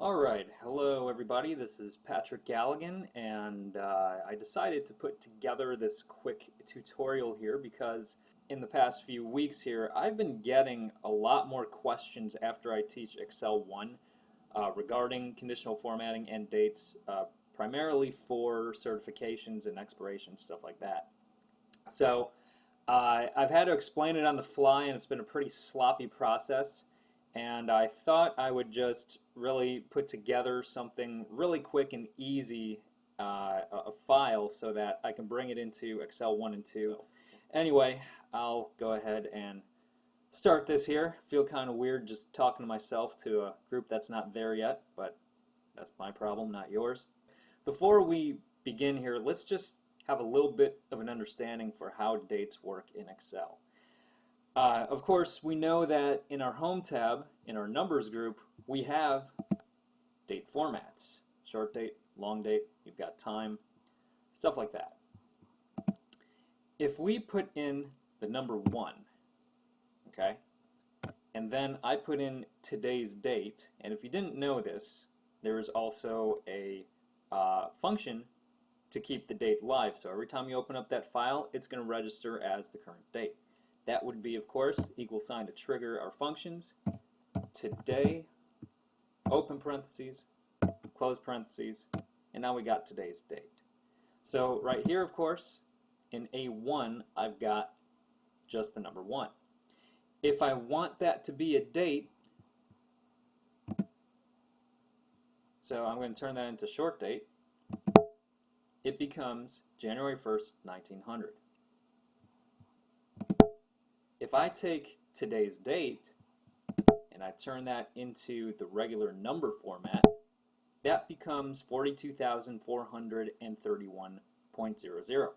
Alright, hello everybody, this is Patrick Galligan, and I decided to put together this quick tutorial here because in the past few weeks here I've been getting a lot more questions after I teach Excel 1 regarding conditional formatting and dates, primarily for certifications and expirations, stuff like that. So I've had to explain it on the fly, and it's been a pretty sloppy process. And I thought I would just really put together something really quick and easy, a file, so that I can bring it into Excel 1 and 2. Anyway, I'll go ahead and start this here. Feel kind of weird just talking to myself to a group that's not there yet, but that's my problem, not yours. Before we begin here, let's just have a little bit of an understanding for how dates work in Excel. Of course, we know that in our Home tab, in our Numbers group, we have date formats. Short date, long date, you've got time, stuff like that. If we put in the number 1, okay, and then I put in today's date, and if you didn't know this, there is also a function to keep the date live. So every time you open up that file, it's going to register as the current date. That would be, of course, equal sign to trigger our functions. Today, open parentheses, close parentheses, and now we got today's date. So right here, of course, in A1, I've got just the number 1. If I want that to be a date, so I'm going to turn that into short date, it becomes January 1st, 1900. If I take today's date and I turn that into the regular number format, that becomes 42,431.00.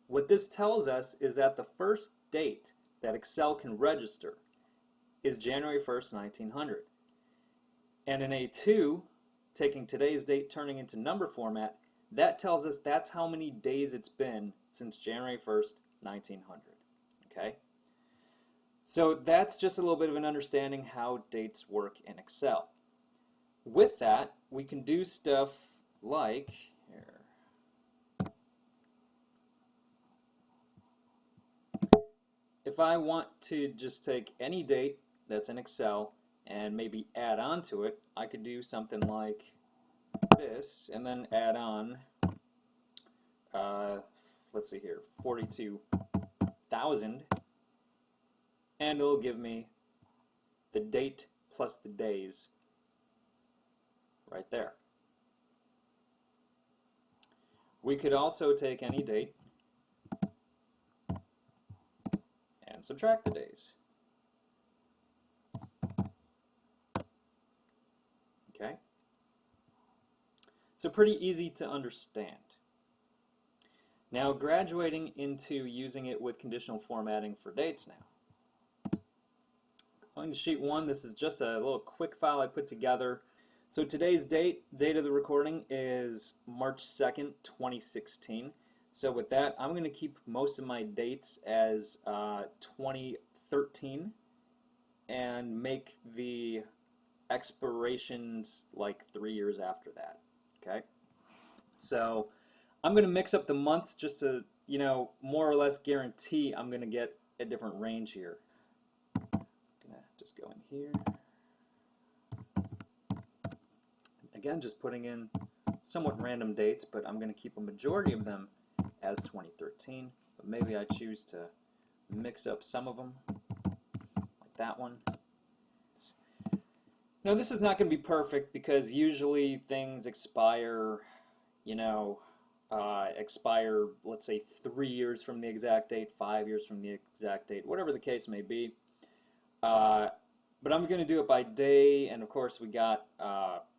What this tells us is that the first date that Excel can register is January 1st, 1900. And in A2, taking today's date turning into number format, that tells us that's how many days it's been since January 1st, 1900. Okay? So that's just a little bit of an understanding how dates work in Excel. With that, we can do stuff like, here, if I want to just take any date that's in Excel and maybe add on to it, I could do something like this and then add on, let's see here, 42,000, and it'll give me the date plus the days right there. We could also take any date and subtract the days. Okay? So pretty easy to understand. Now graduating into using it with conditional formatting for dates now. Going to sheet 1, this is just a little quick file I put together. So today's date of the recording is March 2nd, 2016. So with that, I'm going to keep most of my dates as 2013 and make the expirations like 3 years after that. Okay? So I'm going to mix up the months just to, more or less guarantee I'm going to get a different range here. Just go in here. Again, just putting in somewhat random dates, but I'm going to keep a majority of them as 2013. But maybe I choose to mix up some of them, like that one. Now, this is not going to be perfect because usually things expire, let's say 3 years from the exact date, 5 years from the exact date, whatever the case may be. But I'm going to do it by day, and of course we got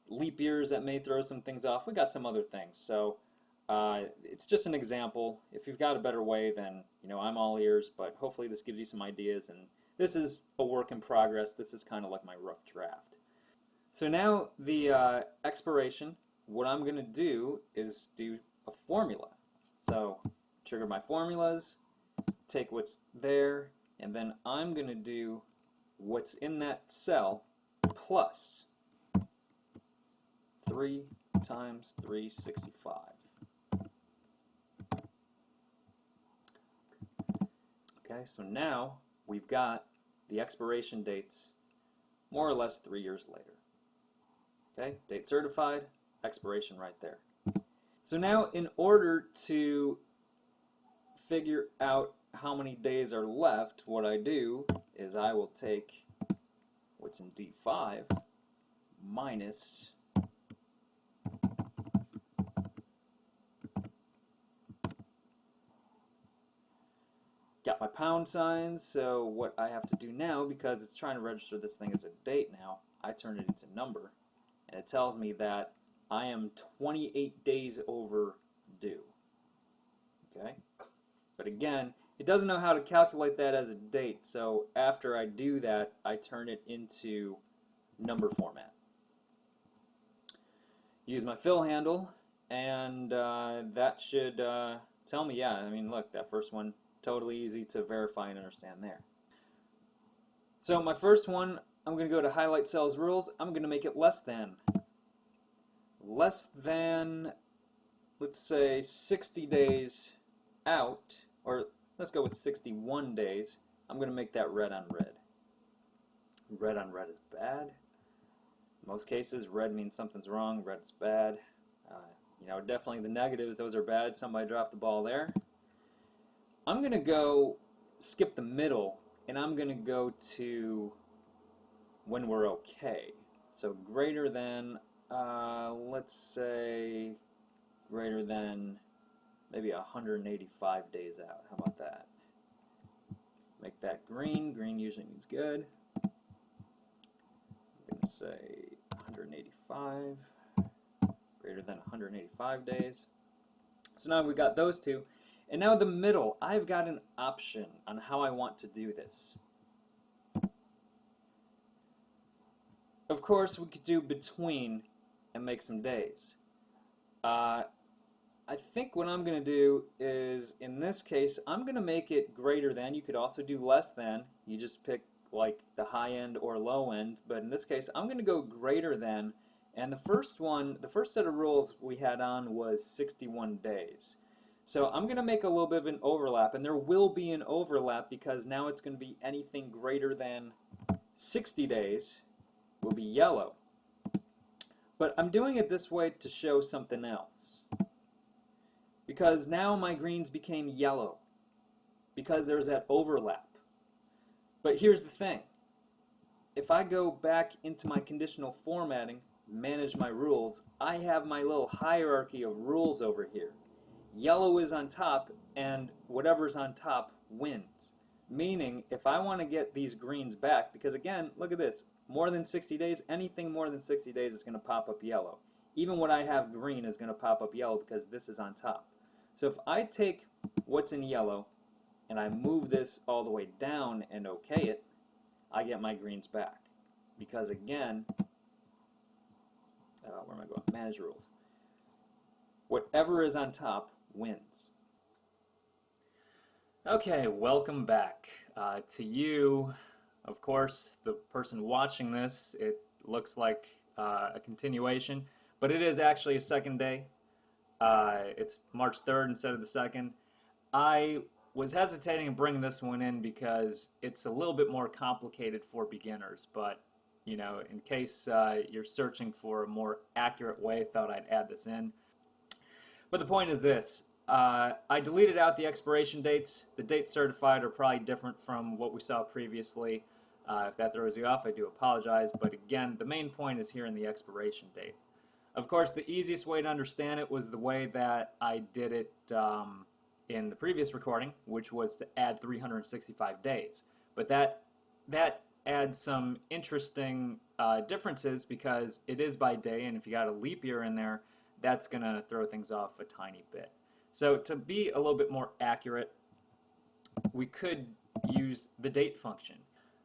leap years that may throw some things off. We got some other things. So it's just an example. If you've got a better way, then I'm all ears, but hopefully this gives you some ideas, and this is a work in progress. This is kind of like my rough draft. So now the expiration, what I'm going to do is do a formula. So trigger my formulas, take what's there, and then I'm going to do what's in that cell plus 3 times 365. Okay, so now we've got the expiration dates more or less 3 years later. Okay, date certified, expiration right there. So now in order to figure out how many days are left, what I do is I will take what's in D5 minus got my pound signs, so what I have to do now, because it's trying to register this thing as a date now, I turn it into number, and it tells me that I am 28 days overdue. Okay? But again, it doesn't know how to calculate that as a date, so after I do that, I turn it into number format. Use my fill handle, and that should tell me, yeah, I mean, look, that first one, totally easy to verify and understand there. So my first one, I'm going to go to highlight cells rules. I'm going to make it less than, let's say 60 days out, or let's go with 61 days. I'm going to make that red on red. Red on red is bad. In most cases, red means something's wrong. Red is bad. You know, definitely the negatives, those are bad. Somebody dropped the ball there. I'm going to go skip the middle, and I'm going to go to when we're okay. So greater than, let's say, greater than maybe 185 days out. How about that? Make that green. Green usually means good. I'm going to say 185, greater than 185 days. So now we've got those two. And now the middle, I've got an option on how I want to do this. Of course, we could do between and make some days. I think what I'm going to do is, in this case, I'm going to make it greater than. You could also do less than. You just pick like the high end or low end. But in this case, I'm going to go greater than. And the first set of rules we had on was 61 days. So I'm going to make a little bit of an overlap, and there will be an overlap because now it's going to be anything greater than 60 days will be yellow. But I'm doing it this way to show something else. Because now my greens became yellow because there's that overlap. But here's the thing. If I go back into my conditional formatting, manage my rules, I have my little hierarchy of rules over here. Yellow is on top, and whatever's on top wins. Meaning, if I want to get these greens back, because again, look at this, more than 60 days, anything more than 60 days is going to pop up yellow. Even what I have green is going to pop up yellow because this is on top. So if I take what's in yellow, and I move this all the way down and OK it, I get my greens back. Because again, where am I going? Manage rules. Whatever is on top wins. Okay, welcome back. To you, of course, the person watching this, it looks like a continuation, but it is actually a second day. It's March 3rd instead of the 2nd. I was hesitating to bring this one in because it's a little bit more complicated for beginners, but you know, in case you're searching for a more accurate way, thought I'd add this in. But the point is this. I deleted out the expiration dates. The dates certified are probably different from what we saw previously. If that throws you off, I do apologize. But again, the main point is here in the expiration date. Of course, the easiest way to understand it was the way that I did it in the previous recording, which was to add 365 days. But that adds some interesting differences because it is by day, and if you got a leap year in there, that's going to throw things off a tiny bit. So to be a little bit more accurate, we could use the date function.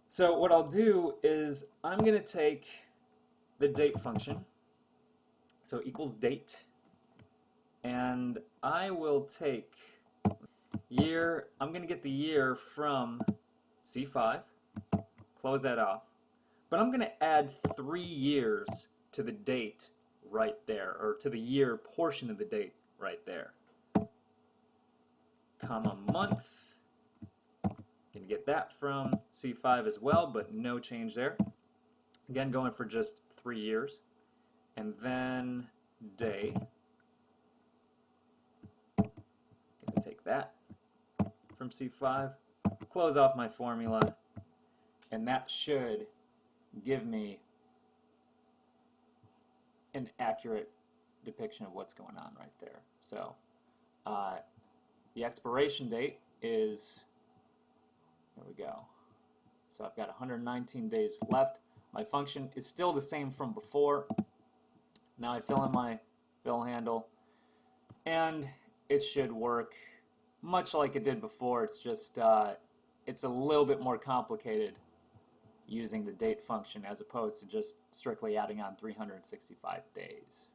So what I'll do is I'm going to take the date function, so equals date, and I will take year. I'm going to get the year from C5, close that off, but I'm going to add 3 years to the date right there, or to the year portion of the date right there. Comma month. You can get that from C5 as well, but no change there. Again, going for just 3 years. And then day. Gonna take that from C5, close off my formula, and that should give me an accurate depiction of what's going on right there. So the expiration date is, there we go. So I've got 119 days left. My function is still the same from before. Now I fill in my fill handle, and it should work much like it did before. It's just it's a little bit more complicated using the date function as opposed to just strictly adding on 365 days.